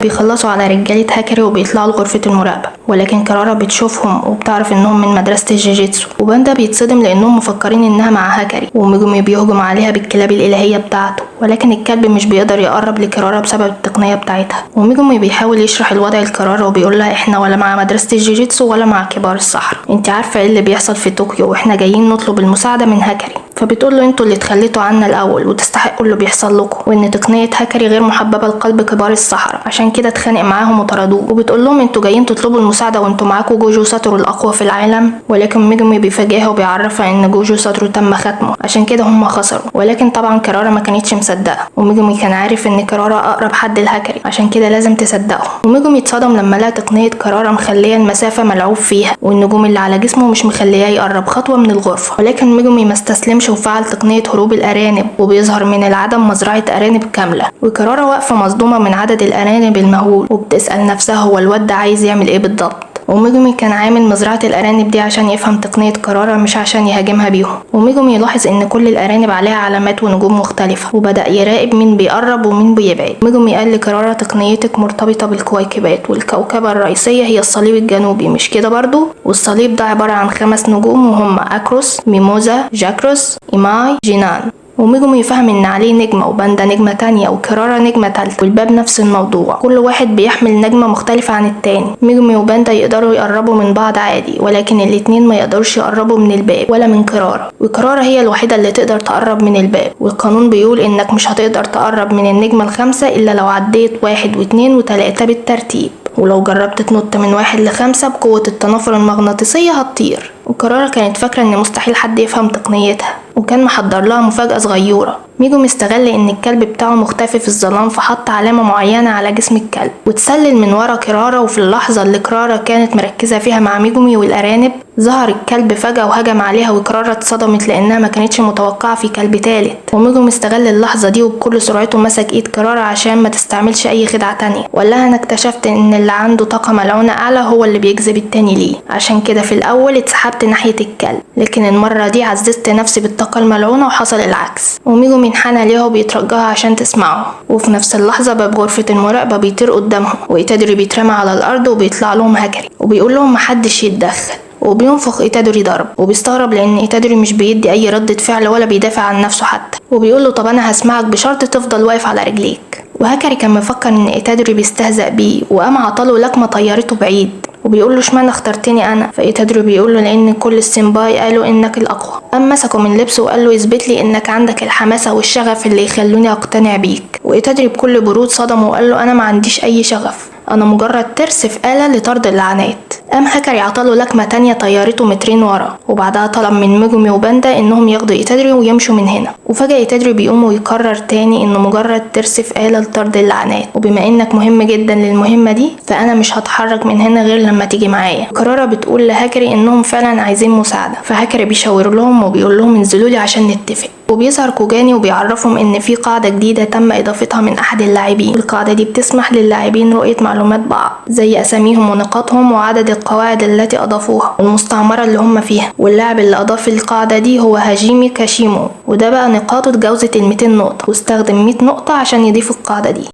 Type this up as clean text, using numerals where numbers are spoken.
بيخلصوا على رجالة هاكري وبيطلعوا لغرفة المراقبة، ولكن كرارة بتشوفهم وبتعرف انهم من مدرسة الجيجيتسو، وباندا بيتصدم لانهم مفكرين انها مع هاكري، وميجومي بيهجم عليها بالكلاب الالهية بتاعته، ولكن الكلب مش بيقدر يقرب لكرارة بسبب التقنية بتاعتها. وميجومي بيحاول يشرح الوضع لكرارة وبيقول لها احنا ولا مع مدرسة الجيجيتسو ولا مع كبار الصحراء، انت عارفة ايه اللي بيحصل في طوكيو واحنا جايين نطلب المساعدة من هاكري. فبتقول له انتوا اللي اتخليتوا عنا الاول وتستحقوا اللي بيحصل لكم، وان تقنيه هاكري غير محببه لقلب كبار الصحراء، عشان كده اتخانق معاهم وطردوه. وبتقول لهم انتوا جايين تطلبوا المساعده وانتوا معاكم جوجو ساتورو الاقوى في العالم، ولكن ميجومي بيفاجئها وبيعرفها ان جوجو ساتورو تم ختمه، عشان كده هم خسروا. ولكن طبعا كرارة ما كانتش مصدقه، وميجومي كان عارف ان كرارة اقرب حد لهاكري، عشان كده لازم تصدقه. وميجومي اتصدم لما لقى تقنيه كرارة مخليه المسافه ملعوب فيها، والنجوم اللي على جسمه مش مخلياه يقرب خطوه من الغرفه. ولكن ميجومي ما استسلمش وفعل تقنيه هروب الارانب، وبيظهر من العدم مزرعه ارانب كامله. وكرارة واقفه مصدومه من عدد الارانب المهول، وبتسال نفسها هو الواد ده عايز يعمل ايه بالضبط. وميجومي كان عامل مزرعة الأرانب دي عشان يفهم تقنية كرارة مش عشان يهاجمها بيهم. وميجومي يلاحظ إن كل الأرانب عليها علامات ونجوم مختلفة، وبدأ يراقب مين بيقرب ومين بيبعد. ميجومي قال لكرارة تقنيتك مرتبطة بالكويكبات، والكوكبة الرئيسية هي الصليب الجنوبي، مش كده برضو؟ والصليب ده عبارة عن 5 نجوم وهم أكروس، ميموزا، جاكروس، إيماي، جينان. وميجومي يفهم ان عليه نجمة، وباندا نجمة تانية، وكرارة نجمة تالتة، والباب نفس الموضوع، كل واحد بيحمل نجمة مختلفة عن التاني. ميجومي وباندا يقدروا يقربوا من بعض عادي، ولكن الاتنين ما يقدرش يقربوا من الباب ولا من كرارة، وكرارة هي الوحيدة اللي تقدر تقرب من الباب. والقانون بيقول انك مش هتقدر تقرب من النجمة ال5 الا لو عديت 1 و2 و3 بالترتيب، ولو جربت تنط من 1 ل5 بقوة التنافر المغناطيسية هتطير. وكرارة كانت فاكرة ان مستحيل حد يفهم تقنيتها، وكان محضر لها مفاجأة صغيرة. ميجومي استغل ان الكلب بتاعه مختفي في الظلام، فحط علامة معينة على جسم الكلب وتسلل من ورا كرارة. وفي اللحظة اللي كرارة كانت مركزة فيها مع ميجومي والأرانب، ظهر الكلب فجأة وهجم عليها، وكرارة اتصدمت لأنها ما كانتش متوقعة في كلب تالت. وميجومي استغل اللحظة دي وبكل سرعته مسك ايد كرارة عشان ما تستعملش أي خدعة تانية، وقال لها أنا اكتشفت إن اللي عنده طاقة ملعونة أعلى هو اللي بيجذب التاني ليه، عشان كده في الأول اتسحبت ناحية الكلب، لكن المرة دي عززت نفسي بالطاقة الملعونة وحصل العكس. وميجومي انحنى ليها وبيترجاها عشان تسمعه. وفي نفس اللحظة باب غرفة المراقبة بيطير قدامهم، وإيتادوري بيترمى على الأرض وبيطلع لهم هاكري وبيقول لهم محدش يتدخل، وبينفخ إيتادوري ضرب. وبيستغرب لأن إيتادوري مش بيدي أي ردة فعل ولا بيدافع عن نفسه حتى، وبيقول له طب أنا هسمعك بشرط تفضل واقف على رجليك. وهاكري كان مفكر إن إيتادوري بيستهزأ بيه، وقام عطاله لكمة طيرته بعيد، وبيقول له اشمعنى اخترتني انا؟ فإيتادوري بيقول له لان كل السيمباي قالوا انك الاقوى. قام مسكه من لبسه وقال له اثبت لي انك عندك الحماسه والشغف اللي يخلوني اقتنع بيك. وإيتادوري بكل برود صدمه وقال له انا ما عنديش اي شغف، انا مجرد ترس في آلة لطرد اللعنات. قام هاكري عطاله لكمة تانية طيرته مترين ورا، وبعدها طلب من ميجومي وباندا انهم ياخدوا إيتادوري ويمشوا من هنا. وفجأة إيتادوري بيقوم ويكرر تاني انه مجرد ترس في آلة لطرد اللعنات، وبما انك مهم جدا للمهمة دي فانا مش هتحرك من هنا غير لما تيجي معايا. كرارة بتقول لهاكري انهم فعلا عايزين مساعدة، فهاكري بيشاور لهم وبيقول لهم انزلوا لي عشان نتفق. وبيظهر كوجاني وبيعرفهم ان في قاعدة جديدة تم اضافتها من احد اللاعبين، والقاعدة دي بتسمح للاعبين رؤية معلومات بعض زي اساميهم ونقاطهم وعدد القواعد التي اضافوها والمستعمرة اللي هم فيها. واللاعب اللي اضاف القاعدة دي هو هاجيمي كاشيمو، وده بقى نقاطه اتجاوزت ال200 نقطة، واستخدم 100 نقطة عشان يضيف القاعدة دي.